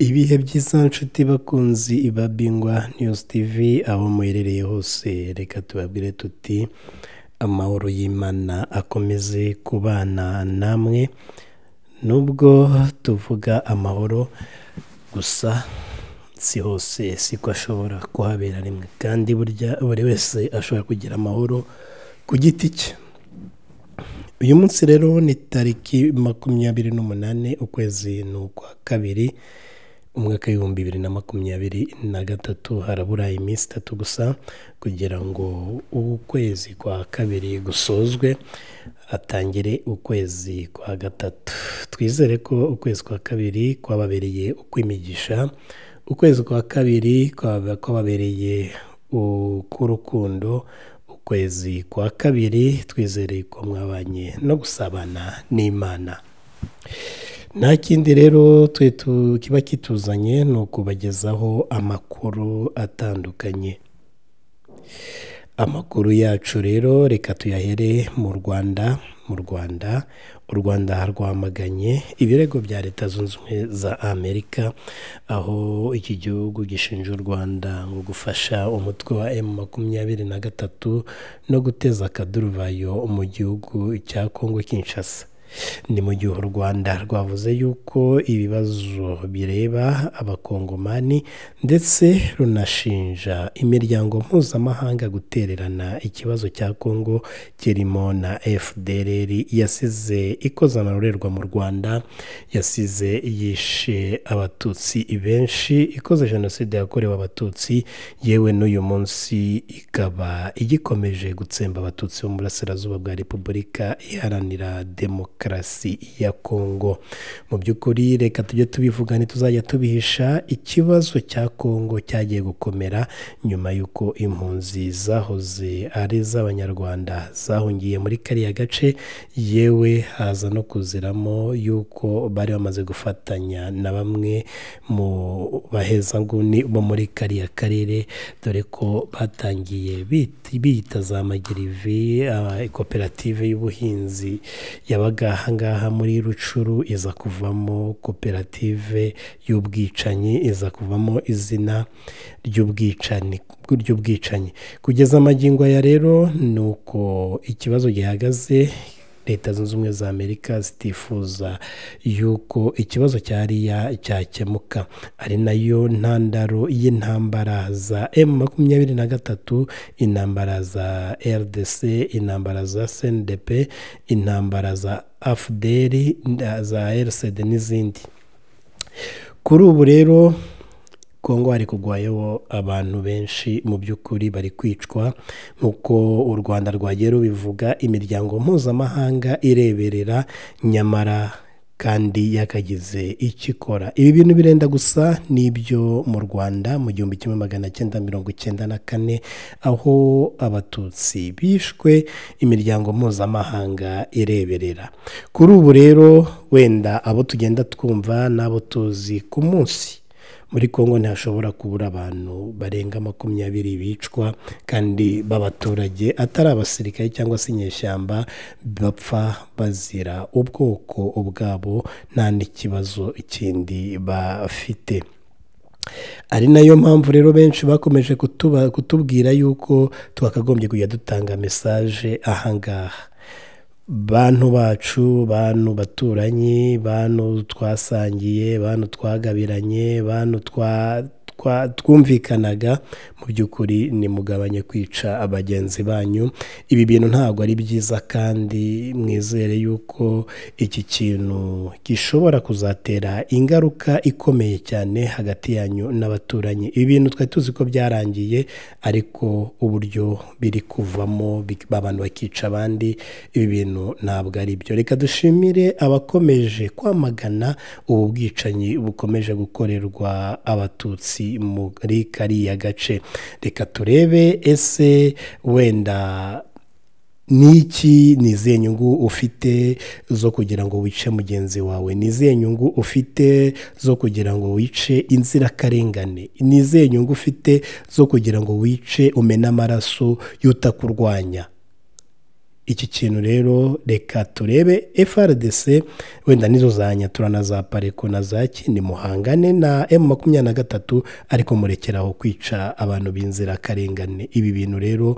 Ibihe byiza nshuti bakunzi ba Bingwa News TV aho muherereye hose, reka tubabwire tuti amahoro y'Imana akomeze kubana namwe. Nubwo tuvuga amahoro gusa si hose siko ashobora kuhabera rimwe, kandi burya buri wese ashobora kugira amahoro ku giti cye. Uyu munsi rero ni tariki 28 ukwezi n'ukwa kabiri umwaka w'ibihumbi 2023. harabura iminsi 3 gusa kugira ngo ukwezi kwa kabiri gusozwe atangire ukwezi kwa gatatu. Twizere ko ukwezi kwa kabiri kwababereye ukwimigisha, ukwezi kwa kabiri kwababereye ukurukundo, ukwezi kwa kabiri twizere ko mwabanye no gusabana n'Imana. Nta kindi rero kiba kituzanye ni ukubagezaho amakuru atandukanye. Amakuru yacu rero reka tuyahere mu Rwanda. U Rwanda harwamaganye ibirego bya Leta Zunze Ubumwe za Amerika, aho iki gihugu gishinja u Rwanda ngo gufasha umutwe wa M23 no guteza akaduruvayo mu gihugu cya Kongo Kinshasa. Ni mu gihe u Rwanda rwavuze yuko ibibazo bireba abakongomani, ndetse runashinja imiryango mpuzamahanga gutererana ikibazo cya Kongo kirimo na FDLR yasize ikoze amarorerwa mu Rwanda, yasize yishe abatutsi benshi, ikoze jenoside yakorewe abatutsi, yewe n'uyu munsi ikaba igikomeje gutsemba abatutsi bo mu burasirazuba bwa Repubulika Iharanira Demokarasi ya Kongo. Mu by'ukuri reka tujye tubivuga, ntituzajya tubihisha. Ikibazo cya Kongo cyagiye gukomera nyuma y'uko impunzi zahoze ari iz'Abanyarwanda zahungiye muri kariya gace, yewe haza no kuziramo y'uko bari bamaze gufatanya na bamwe mu bahezanguni bo muri kariya karere, dore ko batangiye bita za Magirivi, koperative y'ubuhinzi yabaga ahangaha muri Rucuru, iza kuvamo koperative y'ubwicanyi, iza kuvamo izina ry'ubwicanyi. Kugeza amagingo ya rero ni uko ikibazo gihagaze. Leta Zunze Ubumwe za Amerika zitifuza yuko ikibazo cyariya cyakemuka, ari nayo ntandaro y'intambara za M23, intambara za RDC, intambara za CNDP, intambara za AFDL, za RCD n'izindi. Kuri ubu rero Kongo hari kugwayo abantu benshi, mu by'ukuri bari kwicwa nk'uko u Rwanda rwagiye rubivuga, imiryango mpuzamahanga ireberera nyamara kandi yakagize ikikora. Ibi bintu birenda gusa n'ibyo mu Rwanda mu 1994, aho abatutsi bishwe imiryango mpuzamahanga ireberera. Kuri ubu rero wenda abo tugenda twumva n'abo tuzi ku munsi, muri Kongo ntihashobora kubura abantu barenga 20 bicwa, kandi b'abaturage atari abasirikare cyangwa se inyeshyamba, bapfa bazira ubwoko ubwabo nta n'ikibazo ikindi bafite. Ari nayo mpamvu rero benshi bakomeje kutubwira yuko twakagombye kujya dutanga message ahangaha. Bantu bacu, bantu baturanyi, bantu twasangiye, bantu twagabiranye, bantu twumvikanaga, mu by'ukuri ni mugabanye kwica abagenzi banyu. Ibi bintu ntabwo ari byiza, kandi mwizere yuko iki kintu gishobora kuzatera ingaruka ikomeye cyane hagati yanyu n'abaturanyi. Ibi bintu twari tuzi ko byarangiye, ariko uburyo biri kuvamo abantu bakica abandi, ibi bintu ntabwo ari byo. Reka dushimire abakomeje kwamagana ubu bwicanyi bukomeje gukorerwa abatutsi muri kariya gace. Reka turebe ese wenda niki, ni izihe nyungu ufite zo kugira ngo wice mugenzi wawe? Ni izihe nyungu ufite zo kugira ngo wice inzirakarengane? Ni izihe nyungu ufite zo kugira ngo wice umena amaraso y'utakurwanya? iki kintu rero reka turebe FRDC wenda nizo za Nyatura na za Pareko na za Kindi muhangane na M23 ariko murekeraho kwica abantu b'inzira karengane. Ibi bintu rero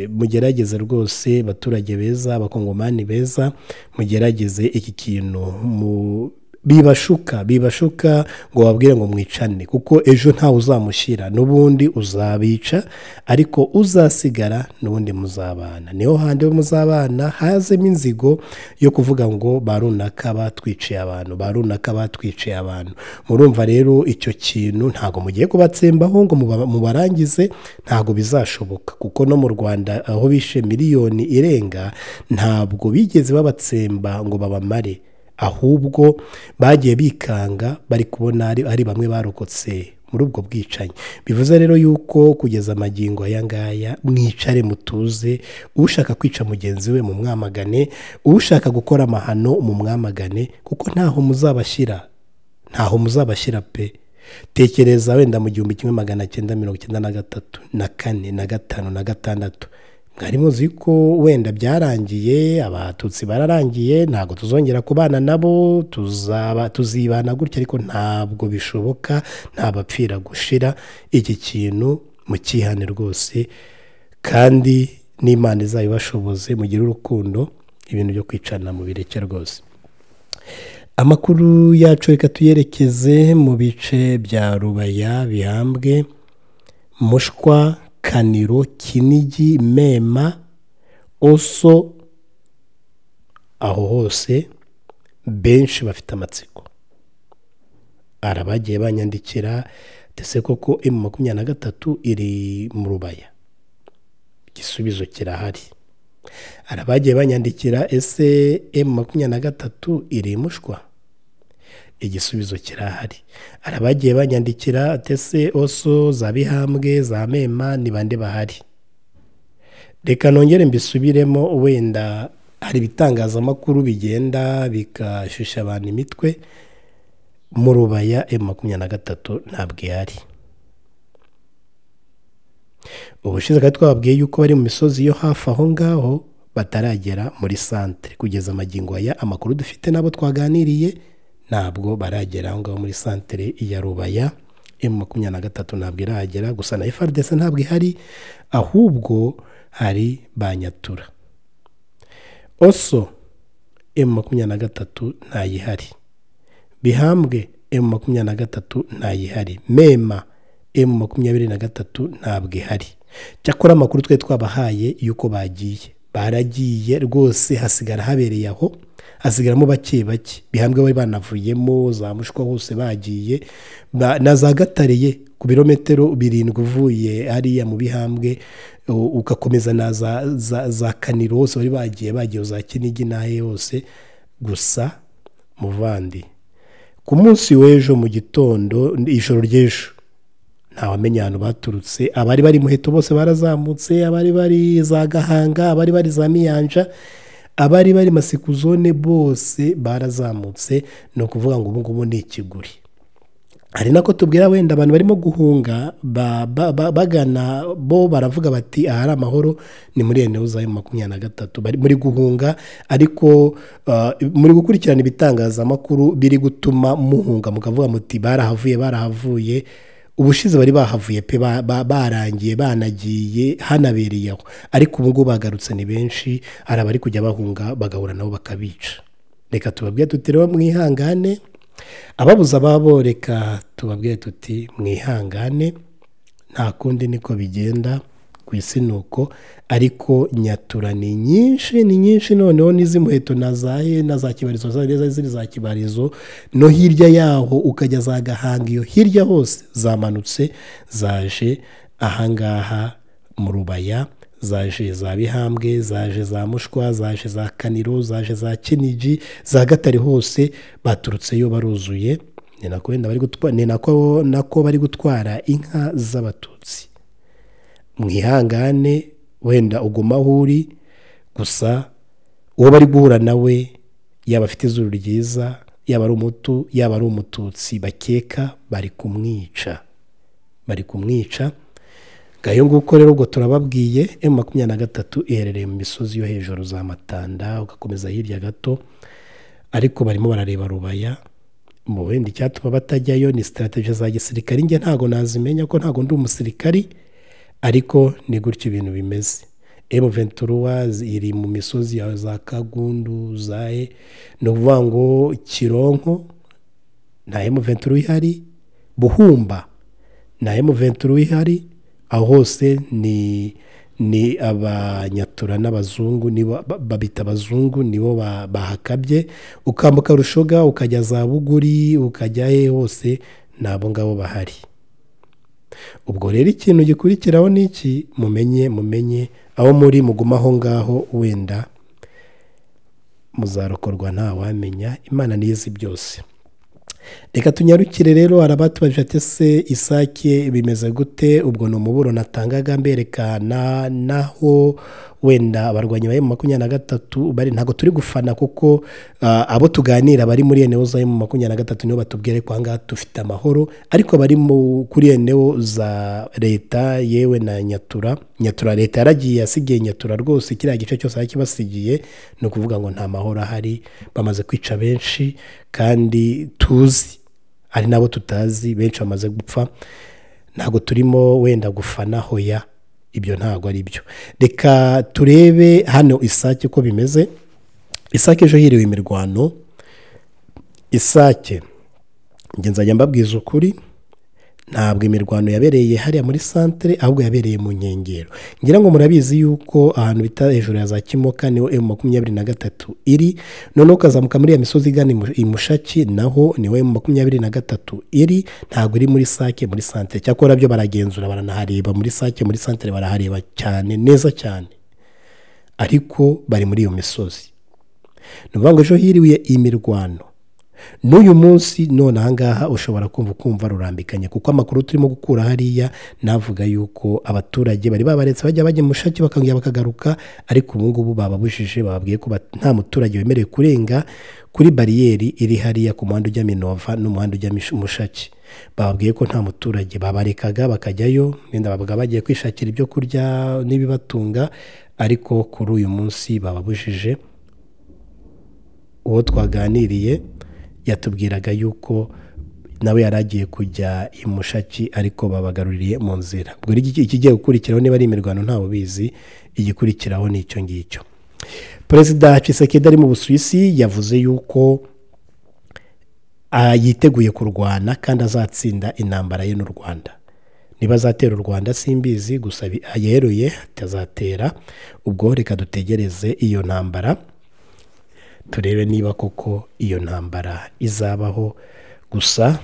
mugerageze rwose, baturage beza, abakongomani beza, mugerageze iki kintu bibashuka ngo babwire ngo mwicane, kuko ejo ntawe uzamushyira, n'ubundi uzabica, ariko uzasigara n'ubundi muzabana. Niho handi muzabana hazemo inzigo yo kuvuga ngo barunaka batwiciye abantu, murumva rero icyo kintu ntago mugiye kubatsembaho ngo mubarangize, ntago bizashoboka, kuko no mu Rwanda aho bishe miliyoni irenga ntabwo bigeze babatsemba ngo babamare, ahubwo bagiye bikanga bari kubona ari bamwe barokotse muri ubwo bwicanyi. Bivuze rero yuko kugeza amagingo aya ngaya mwicare mutuze, ushaka kwica mugenzi we mu mwamagane, ushaka gukora amahano mu mwamagane, kuko ntaho muzabashyira pe. Tekereza wenda mu 1993 na 4 na 5 na 6 mwari muzi ko wenda byarangiye, abatutsi bararangiye, ntabwo tuzongera kubana nabo, tuzibana gutya, ariko ntabwo bishoboka, ntabapfira gushira. Iki kintu mukihane rwose, kandi n'Imana izabibashoboze, mugire urukundo, ibintu byo kwicana mu bireke rwose. Amakuru yacu reka tuyerekeze mu bice bya Rubaya, Bihambwe, Mushwa, Kaniro, Kinigi, Mema, Oso. Aho hose benshi bafite amatsiko, arabagiye banyandikira ndetse koko M23 iri mu Rubaya, igisubizo kirahari. Arabagiye banyandikira ese M23 iri Mushwa, igisubizo kirahari. Arabagiye banyandikira atese Oso, za Bihambwe, za Mema ni bande bahari. Reka nongere mbisubiremo, wenda hari bitangazamakuru bigenda bikashusha abantu imitwe. Mu Rubaya M23 ntabwo ihari. Ubushize kandi twababwiye yuko bari mu misozi yo hafi aho ngaho bataragera muri centre. Kugeza amagingo aya amakuru dufite nabo twaganiriye ntabwo baragera aho ngaho muri centre ya Rubaya. M23 ntabwo iragera, gusa na FARDC ntabwo ihari, ahubwo hari Banyatura. Oso M23 ntayihari, Bihambwe M23 ntayihari, Mema M23 ntabwo ihari. Cyakora amakuru twe twabahaye yuko baragiye rwose, hasigara habereye aho, hasigaramo bake. Bihambwe bari banavuyemo, za Mushwa hose bagiye, na za Gatareye ku birometero 7 uvuye hariya mu Bihambwe, ugakomeza na za Kaniro hose bari bagiye za Kinigi nahe hose. Gusa muvandi, ku munsi w'ejo mu gitondo, ijoro ry'ejo, ntawamenya ahantu baturutse. Abari bari Muheto bose barazamutse, abari bari za Gahanga, abari bari za Miyanja, abari bari Masiku zone bose barazamutse. No kuvuga ngo ubu ngubu ni ikiguri. Hari nako tubwira wenda abantu barimo guhunga bagana, bo baravuga bati ahari amahoro ni muri eneo za M23, bari muri guhunga, ariko muri gukurikirana ibitangazamakuru biri gutuma muhunga, mukavuga muti barahavuye. Ubushize bari bahavuye pe, barangiye banagiye hanabereye aho, ariko ubu ngubu bagarutse ni benshi. Hari abari kujya bahunga bagahura nabo bakabica. Reka tubabwiye tuti rero mwihangane, ababuza babo reka tubabwiye tuti mwihangane, nta kundi niko bigenda ku isi nuko. Ariko Nyatura ni nyinshi, noneho n'izi Muheto na za Kibarizo, ziri za Kibarizo no hirya yaho ukajya za Gahanga, iyo hirya hose zamanutse, zaje ahangaha mu Rubaya, zaje za Bihambwe, zaje za Mushwa, zaje za Kaniro, zaje za Kinigi, za Gatare hose baturutseyo baruzuye. Ni nako wenda bari gutwara inka z'abatutsi. Mwihangane, wenda ugumaho uri, gusa uwo bari guhura nawe yaba afite izuru ryiza, yaba ari umutu, yaba ari umututsi bakeka, bari kumwica. ngayo nguko rero ubwo turababwiye M23 iherereye mu misozi yo hejuru za Matanda ugakomeza hirya gato, ariko barimo barareba Rubaya. Mu wenda icyatuma batajyayo ni strategy za gisirikare, nge ntago nazimenya ko ntago ndi umusirikari, ariko ni gutyo ibintu bimeze. M23 iri mu misozi ya za Kagundu zae, no kuvuga ngo Kironko na M23 ihari, Buhumba na M23 ihari, aho hose ni abanyatura n'abazungu, nibo babita abazungu, nibo bahakabye. Ukambuka Rushoga ukajya za Buguri ukajya hose nabo ngabo bahari. Ubwo rero ikintu gikurikiraho niki, mumenye aho muri mugumaho ngaho, wenda muzarokorwa nta wamenya, Imana nizi byose. Reka tunyarukire rero, arabatubajije ati se Isake bimeze gute? Ubwo no muburo natangaga mberekana naho wenda abarwanyi ba M23 bari, ntago turi gufana kuko abo tuganira bari muri eneo za M23 nibo batubwire ko anga tufite amahoro, ariko bari kuri eneo za leta yewe na Nyatura leta yaragiye asigiye Nyatura rwose kiriya gice cyose akibasigiye, no kuvuga ngo nta mahoro ahari, bamaze kwica benshi kandi tuzi ari nabo tutazi, benshi bamaze gupfa. Ntago turimo wenda gufana hoya, ibyo ntago ari byo. Reka turebe hano Isake ko bimeze. Isake ejo hiriwe imirwano. Isake ngenza mbabwiza ukuri, ntabwo imirwano yabereye hariya muri centre, ahubwo yabereye mu nkengero. Ngira ngo murabizi yuko ahantu bita hejuru ya za Kimoka niho M23 iri, none ukazamuka muri ya misozi igana imushaki naho niho M23 iri, ntabwo iri muri Sake muri centre. Cyakora byo baragenzura baranahareba muri Sake muri centre, barahareba cyane neza cyane, ariko bari muri iyo misozi. Nuvuga ngo ejo hiriwe imirwano. N'uyu munsi none ahangaha ushobora kumva rurambikanye, kuko amakuru turimo gukura hariya navuga yuko abaturage bari babaretse bajya mushaki bakongera bakagaruka, ariko ubu ngubu bababujije, bababwiye ko nta muturage wemerewe kurenga kuri bariyeri iri hariya ku muhanda ujya Minova n'umuhanda ujya Mushaki. Bababwiye ko nta muturage, babarekaga bakajyayo, wenda babaga bagiye kwishakira ibyo kurya n'ibibatunga, ariko kuri uyu munsi bababujije. Uwo twaganiriye yatubwiraga yuko nawe yaragiye kujya imushaki, ariko babagaruriye mu nzira. Ubwo ikigiye gukurikiraho niba ari imirwano ntawe bizi, igikurikiraho ni icyo ngicyo. Perezida Tshisekedi ari mu Busuwisi yavuze yuko yiteguye kurwana kandi azatsinda intambara ye n'u Rwanda. Niba azatera u Rwanda simbizi, gusa yeruye atazatera. Ubwo reka dutegereze iyo ntambara, turebe niba koko iyo ntambara izabaho. Gusa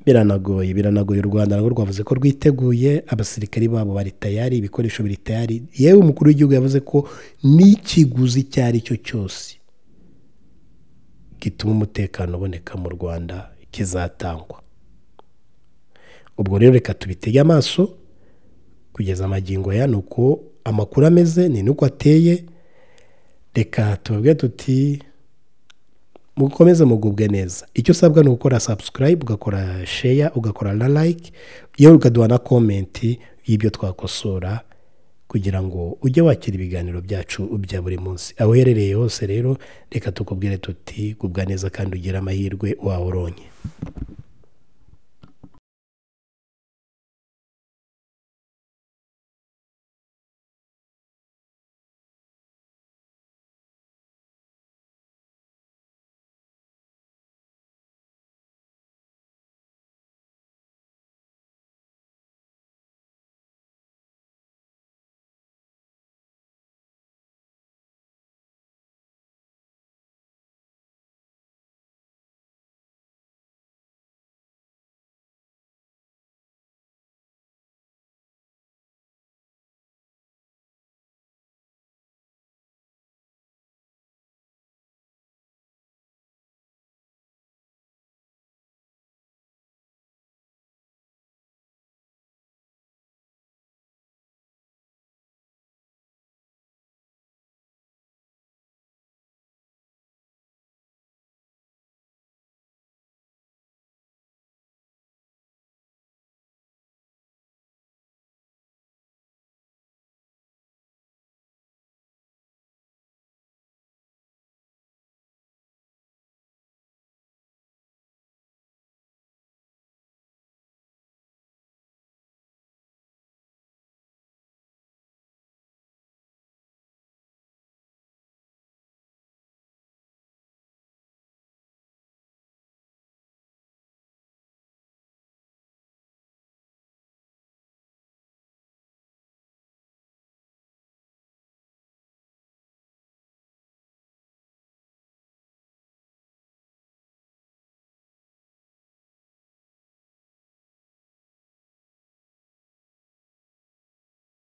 biranagoye u Rwanda narwo rwavuze ko rwiteguye, abasirikari babo bari tayari, ibikoresho biri tayari. Yewe umukuru w'igihugu yavuze ko n'ikiguzi cyari cyo cyose gituma umutekano uboneka mu Rwanda kizatangwa. Ubwo rero reka tubitege amaso kugeza amagingo ya nuko amakuru ameze, ni nuko ateye. Reka tubabwire tuti mukomeze mugubwe neza. Icyo usabwa ni gukora subscribe, ugakora share, ugakora na like, yewe ukaduha na comment y'ibyo twakosora, kugira ngo ujye wakira ibiganiro byacu bya buri munsi. Aho uherereye hose rero reka tukubwire tuti gubwa neza kandi ugira amahirwe wawe uronye.